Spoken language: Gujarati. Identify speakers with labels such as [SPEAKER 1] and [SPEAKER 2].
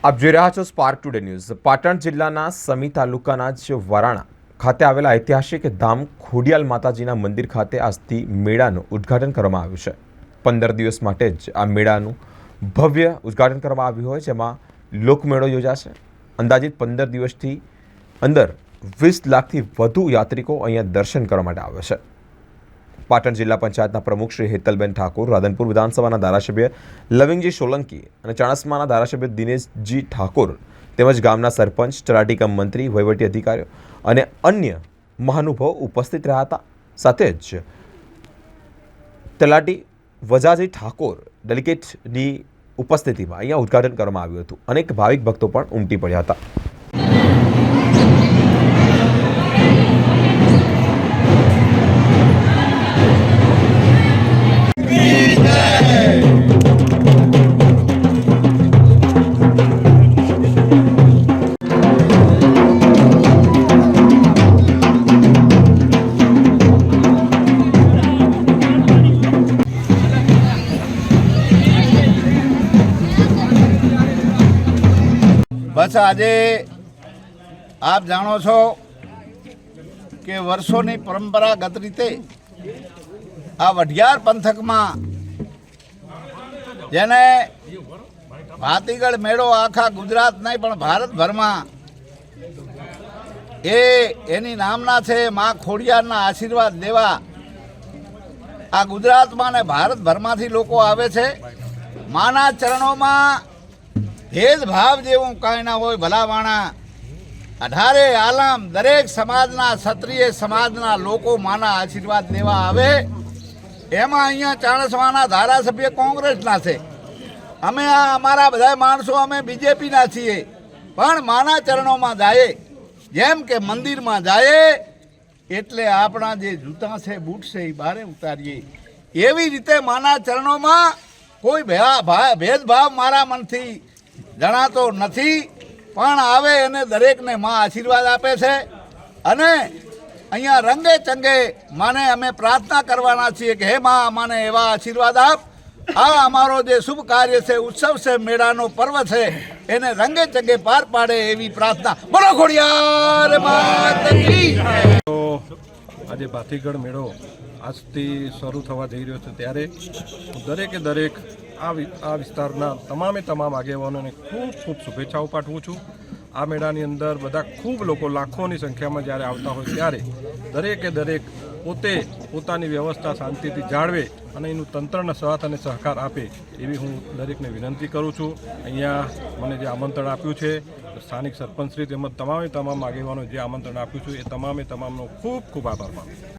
[SPEAKER 1] આપ જોઈ રહ્યા છો સ્પાર્ક ટુડે ન્યૂઝ। પાટણ જિલ્લાના સમી તાલુકાના જ વરાણા ખાતે આવેલા ઐતિહાસિક ધામ ખોડિયાલ માતાજીના મંદિર ખાતે આજથી મેળાનું ઉદ્ઘાટન કરવામાં આવ્યું છે। 15 દિવસ માટે જ આ મેળાનું ભવ્ય ઉદ્ઘાટન કરવામાં આવ્યું હોય, જેમાં લોકમેળો યોજાશે। અંદાજિત 15 દિવસથી અંદર 20 લાખથી વધુ યાત્રિકો અહીંયા દર્શન કરવા માટે આવે છે। પાટણ જિલ્લા પંચાયતના પ્રમુખ શ્રી હેતલબેન ઠાકોર, રાધનપુર વિધાનસભાના ધારાસભ્ય લવિંગજી સોલંકી અને ચાણસ્માના ધારાસભ્ય દિનેશજી ઠાકોર તેમજ ગામના સરપંચ, તલાટી કમ મંત્રી, વહીવટી અધિકારીઓ અને અન્ય મહાનુભાવો ઉપસ્થિત રહ્યા હતા। સાથે જ તલાટી વજાજી ઠાકોર ડેલિગેટની ઉપસ્થિતિમાં અહીંયા ઉદ્ઘાટન કરવામાં આવ્યું હતું। અનેક ભાવિક ભક્તો પણ ઉમટી પડ્યા હતા।
[SPEAKER 2] बस आजे आप जाणो छो कि वर्षों परंपरागत रीते आ वढियार पंथक में जेने भातीगढ़ मेळो आखा गुजरात नहीं पण भारत भर में एनी नामना छे माँ खोडियारना आशीर्वाद लेवा आ गुजरात में ने भारत भर में लोग आवे छे। माना चरणों में भेदभाव जेवुं कांई ना होय। भलावाणा 18 आलम दरेक समाजना क्षत्रिय समाजना लोको माना आशीर्वाद लेवा आवे। एमां अहींया चाणस्माना धारासभ्य कोंग्रेसना छे, अमे अमारा बधा माणसो अमे बीजेपीना छीए, पण माना चरणोमां जाए जेम के मंदिरमां जाए एटले आपणा जे जूता छे, बूट छे ए बारे उतारीए। एवी रीते माना चरणोमां कोई भेदभाव मारा मनथी जणातो नहीं, पण आवे अने दरेक ने मां आशीर्वाद आपे छे। अने अहींया रंगे चंगे माने अमे प्रार्थना करवाना छीए कि हे मां अमाने एवा आशीर्वाद आप। आ अमारो जे शुभ कार्य छे, उत्सव छे, मेळानो पर्व छे, एने रंगे चंगे पार पाडे एवी प्रार्थना। बोलो खोडियार मात की।
[SPEAKER 3] आज भातीगढ़ मेळो આજથી શરૂ થવા જઈ રહ્યો છે, ત્યારે દરેકે દરેક આ વિસ્તારના તમામ આગેવાનોને ખૂબ શુભેચ્છાઓ પાઠવું છું। આ મેળાની અંદર બધા ખૂબ લોકો લાખોની સંખ્યામાં જ્યારે આવતા હોય ત્યારે દરેકે દરેક પોતે પોતાની વ્યવસ્થા શાંતિથી જાળવે અને એનું તંત્રનો સાથ અને સહકાર આપે એવી હું દરેકને વિનંતી કરું છું। અહીંયા મને જે આમંત્રણ આપ્યું છે સ્થાનિક સરપંચશ્રી તેમજ તમામ આગેવાનો જે આમંત્રણ આપ્યું છે એ તમામનો ખૂબ આભાર માનું છું।